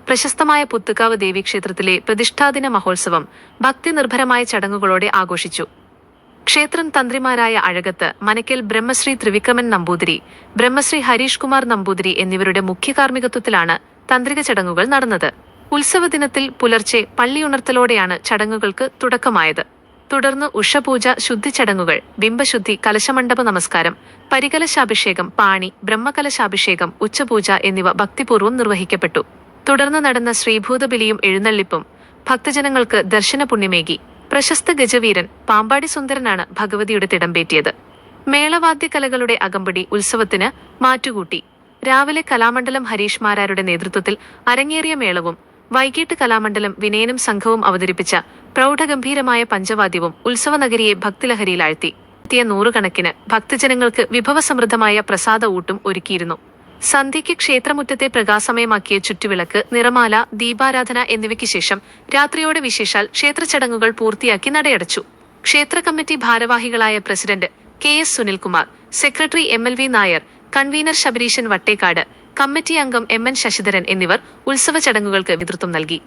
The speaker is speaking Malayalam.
പ്രശസ്തമായ പുത്തുക്കാവ് ദേവീക്ഷേത്രത്തിലെ പ്രതിഷ്ഠാദിന മഹോത്സവം ഭക്തിനിർഭരമായ ചടങ്ങുകളോടെ ആഘോഷിച്ചു. ക്ഷേത്രം തന്ത്രിമാരായ അഴകത്ത് മനക്കൽ ബ്രഹ്മശ്രീ ത്രിവിക്രമൻ നമ്പൂതിരി, ബ്രഹ്മശ്രീ ഹരീഷ് കുമാർ നമ്പൂതിരി എന്നിവരുടെ മുഖ്യ കാർമ്മികത്വത്തിലാണ് തന്ത്രിക ചടങ്ങുകൾ നടന്നത്. ഉത്സവ ദിനത്തിൽ പുലർച്ചെ പള്ളിയുണർത്തലോടെയാണ് ചടങ്ങുകൾക്ക് തുടക്കമായത്. തുടർന്ന് ഉഷപൂജ, ശുദ്ധിച്ചടങ്ങുകൾ, ബിംബശുദ്ധി, കലശമണ്ഡപ നമസ്കാരം, പരികലശാഭിഷേകം, പാണി, ബ്രഹ്മകലശാഭിഷേകം, ഉച്ചപൂജ എന്നിവ ഭക്തിപൂർവ്വം നിർവഹിക്കപ്പെട്ടു. തുടർന്ന് നടന്ന ശ്രീഭൂതബലിയും എഴുന്നള്ളിപ്പും ഭക്തജനങ്ങൾക്ക് ദർശന പുണ്യമേകി. പ്രശസ്ത ഗജവീരൻ പാമ്പാടി സുന്ദരനാണ് ഭഗവതിയുടെ തിടമ്പേറ്റിയത്. മേളവാദ്യകലകളുടെ അകമ്പടി ഉത്സവത്തിന് മാറ്റുകൂട്ടി. രാവിലെ കലാമണ്ഡലം ഹരീഷ് മാരാരുടെ നേതൃത്വത്തിൽ അരങ്ങേറിയ മേളവും വൈകിട്ട് കലാമണ്ഡലം വിനയനും സംഘവും അവതരിപ്പിച്ച പ്രൗഢഗംഭീരമായ പഞ്ചവാദ്യവും ഉത്സവനഗരിയെ ഭക്തിലഹരിയിലാഴ്ത്തി. എത്തിയ നൂറുകണക്കിന് ഭക്തജനങ്ങൾക്ക് വിഭവസമൃദ്ധമായ പ്രസാദ ഊട്ടും ഒരുക്കിയിരുന്നു. സന്ധ്യയ്ക്ക് ക്ഷേത്രമുറ്റത്തെ പ്രകാശമയമാക്കിയ ചുറ്റുവിളക്ക്, നിറമാല, ദീപാരാധന എന്നിവയ്ക്ക് ശേഷം രാത്രിയോടെ വിശേഷാൽ ക്ഷേത്രചടങ്ങുകൾ പൂർത്തിയാക്കി നടയടച്ചു. ക്ഷേത്ര കമ്മിറ്റി ഭാരവാഹികളായ president KS Sunilkumar, secretary MLV Nair, convener Shabareesan Vattekkad, committee അംഗം MN ശശിധരൻ എന്നിവർ ഉത്സവ ചടങ്ങുകൾക്ക് നേതൃത്വം നൽകി.